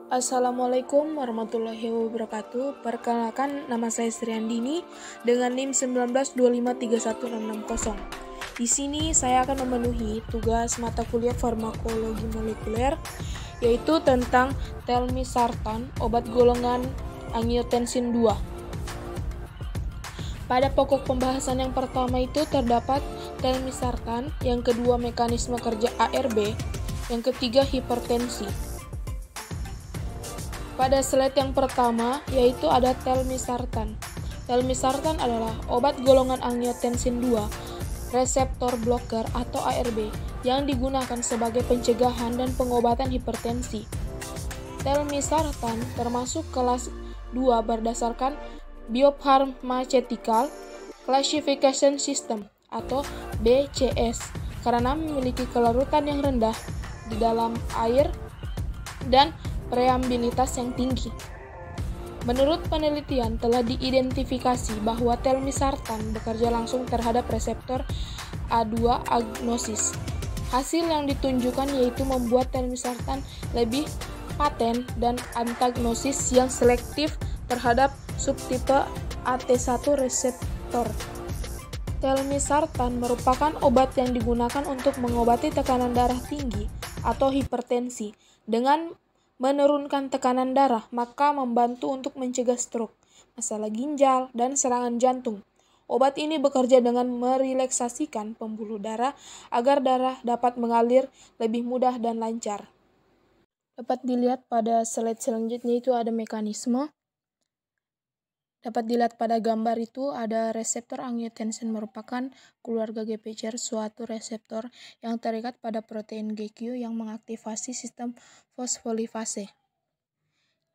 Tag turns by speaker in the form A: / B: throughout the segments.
A: Assalamualaikum warahmatullahi wabarakatuh. Perkenalkan, nama saya Sri Andini dengan NIM 19253160. Di sini saya akan memenuhi tugas mata kuliah farmakologi molekuler, yaitu tentang telmisartan, obat golongan angiotensin 2. Pada pokok pembahasan yang pertama itu terdapat telmisartan, yang kedua mekanisme kerja ARB, yang ketiga hipertensi. Pada slide yang pertama, yaitu ada telmisartan. Telmisartan adalah obat golongan angiotensin 2, reseptor blocker atau ARB, yang digunakan sebagai pencegahan dan pengobatan hipertensi. Telmisartan termasuk kelas 2 berdasarkan Biopharmaceutical Classification System atau BCS karena memiliki kelarutan yang rendah di dalam air dan permeabilitas yang tinggi. Menurut penelitian telah diidentifikasi bahwa telmisartan bekerja langsung terhadap reseptor A2 agnosis. Hasil yang ditunjukkan yaitu membuat telmisartan lebih paten dan antagnosis yang selektif terhadap subtipe AT1 reseptor. Telmisartan merupakan obat yang digunakan untuk mengobati tekanan darah tinggi atau hipertensi dengan menurunkan tekanan darah, maka membantu untuk mencegah stroke, masalah ginjal, dan serangan jantung. Obat ini bekerja dengan merelaksasikan pembuluh darah agar darah dapat mengalir lebih mudah dan lancar. Dapat dilihat pada slide selanjutnya itu ada mekanisme. Dapat dilihat pada gambar itu ada reseptor angiotensin merupakan keluarga GPCR, suatu reseptor yang terikat pada protein GQ yang mengaktifasi sistem fosfolipase.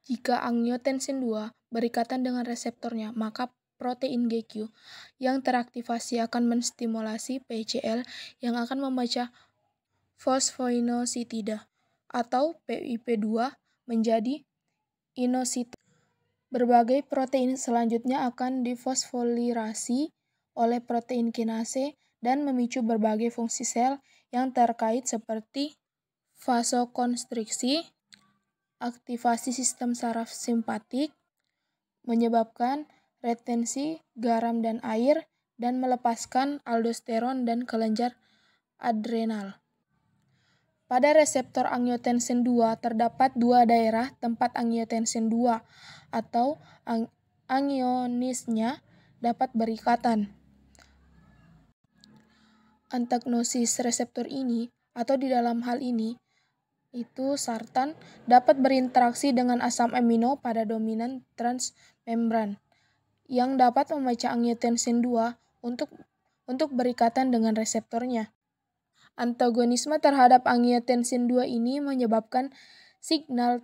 A: Jika angiotensin 2 berikatan dengan reseptornya, maka protein GQ yang teraktivasi akan menstimulasi PCL yang akan memecah fosfoinositida atau PIP2 menjadi inositol. Berbagai protein selanjutnya akan difosforilasi oleh protein kinase dan memicu berbagai fungsi sel yang terkait seperti vasokonstriksi, aktivasi sistem saraf simpatik, menyebabkan retensi garam dan air, dan melepaskan aldosteron dan kelenjar adrenal. Pada reseptor angiotensin 2 terdapat dua daerah tempat angiotensin 2 atau angionisnya dapat berikatan. Antagnosis reseptor ini atau di dalam hal ini itu sartan dapat berinteraksi dengan asam amino pada dominan transmembran yang dapat memecah angiotensin 2 untuk berikatan dengan reseptornya. Antagonisme terhadap angiotensin 2 ini menyebabkan signal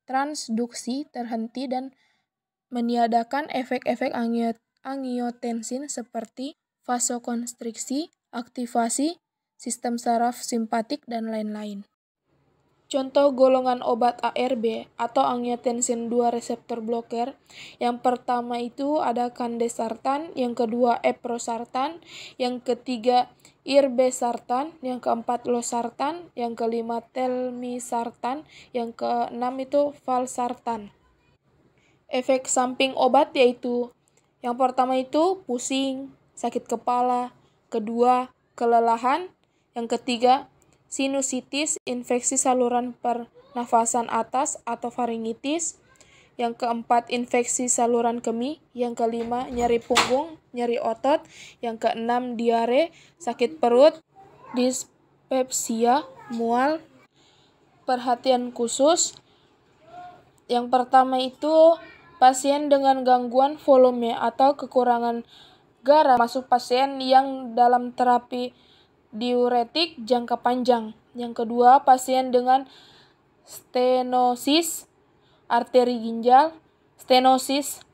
A: transduksi terhenti dan meniadakan efek-efek angiotensin seperti vasokonstriksi, aktivasi sistem saraf simpatik, dan lain-lain. Contoh golongan obat ARB atau angiotensin 2 reseptor blocker. Yang pertama itu ada candesartan, yang kedua eprosartan, yang ketiga irbesartan, yang keempat losartan, yang kelima telmisartan, yang keenam itu valsartan. Efek samping obat yaitu yang pertama itu pusing, sakit kepala, kedua kelelahan, yang ketiga sinusitis, infeksi saluran pernafasan atas atau faringitis, yang keempat infeksi saluran kemih, yang kelima nyeri punggung, nyeri otot, yang keenam diare, sakit perut, dispepsia, mual. Perhatian khusus yang pertama itu pasien dengan gangguan volume atau kekurangan garam, masuk pasien yang dalam terapi diuretik jangka panjang. Yang kedua, pasien dengan stenosis arteri ginjal, stenosis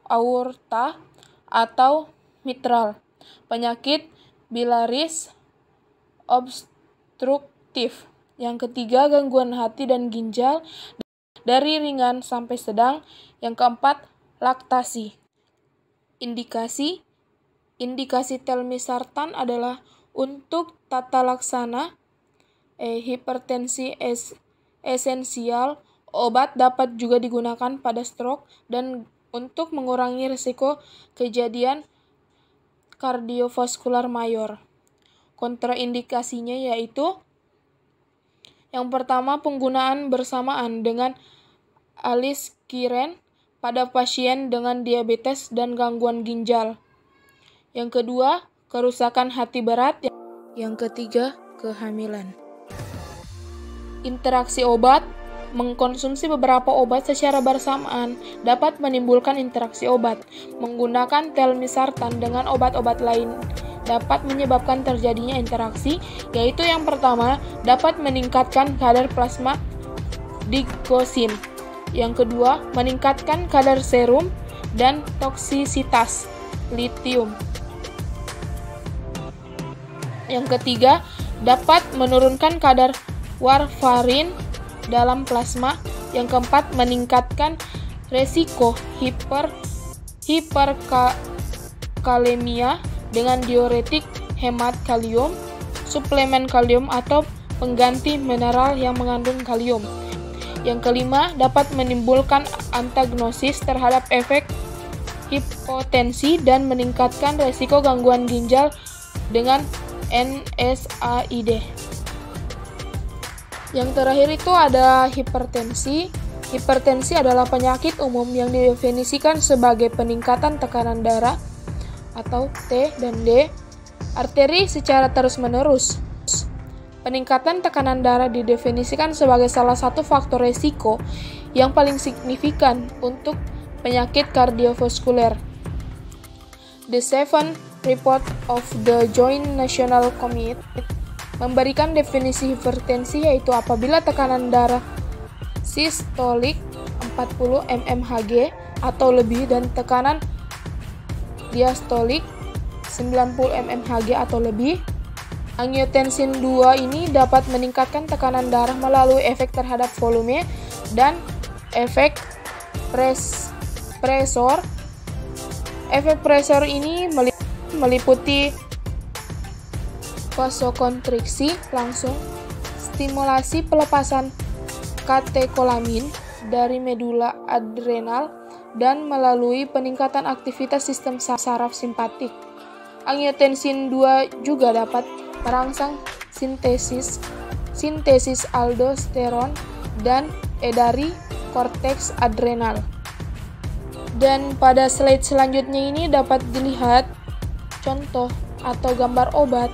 A: aorta atau mitral, penyakit biliaris obstruktif. Yang ketiga, gangguan hati dan ginjal dari ringan sampai sedang. Yang keempat, laktasi. Indikasi telmisartan adalah untuk tata laksana hipertensi esensial. Obat dapat juga digunakan pada stroke dan untuk mengurangi risiko kejadian kardiovaskular mayor. Kontraindikasinya yaitu yang pertama, penggunaan bersamaan dengan aliskiren pada pasien dengan diabetes dan gangguan ginjal. Yang kedua, kerusakan hati berat. Yang ketiga, kehamilan. Interaksi obat. Mengkonsumsi beberapa obat secara bersamaan dapat menimbulkan interaksi obat. Menggunakan telmisartan dengan obat-obat lain dapat menyebabkan terjadinya interaksi, yaitu yang pertama, dapat meningkatkan kadar plasma digosin. Yang kedua, meningkatkan kadar serum dan toksisitas litium. Yang ketiga, dapat menurunkan kadar warfarin dalam plasma. Yang keempat, meningkatkan resiko hiperkalemia dengan diuretik, hemat kalium, suplemen kalium atau pengganti mineral yang mengandung kalium. Yang kelima, dapat menimbulkan antagnosis terhadap efek hipotensi dan meningkatkan resiko gangguan ginjal dengan NSAID. Yang terakhir itu ada hipertensi. Hipertensi adalah penyakit umum yang didefinisikan sebagai peningkatan tekanan darah atau T dan D arteri secara terus-menerus. Peningkatan tekanan darah didefinisikan sebagai salah satu faktor resiko yang paling signifikan untuk penyakit kardiovaskuler. The Seventh Report of the Joint National Committee memberikan definisi hipertensi, yaitu apabila tekanan darah sistolik 40 mmHg atau lebih dan tekanan diastolik 90 mmHg atau lebih. Angiotensin 2 ini dapat meningkatkan tekanan darah melalui efek terhadap volume dan efek presor. Efek presor ini meliputi vasokonstriksi langsung, stimulasi pelepasan katekolamin dari medula adrenal, dan melalui peningkatan aktivitas sistem saraf simpatik. Angiotensin 2 juga dapat merangsang sintesis aldosteron dan dari korteks adrenal. Dan pada slide selanjutnya ini dapat dilihat contoh atau gambar obat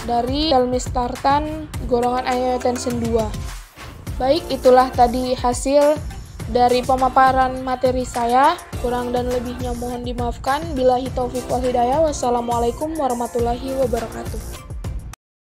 A: dari telmisartan golongan angiotensin 2. Baik, itulah tadi hasil dari pemaparan materi saya. Kurang dan lebihnya mohon dimaafkan. Billahi taufiq wal hidayah. Wassalamualaikum warahmatullahi wabarakatuh.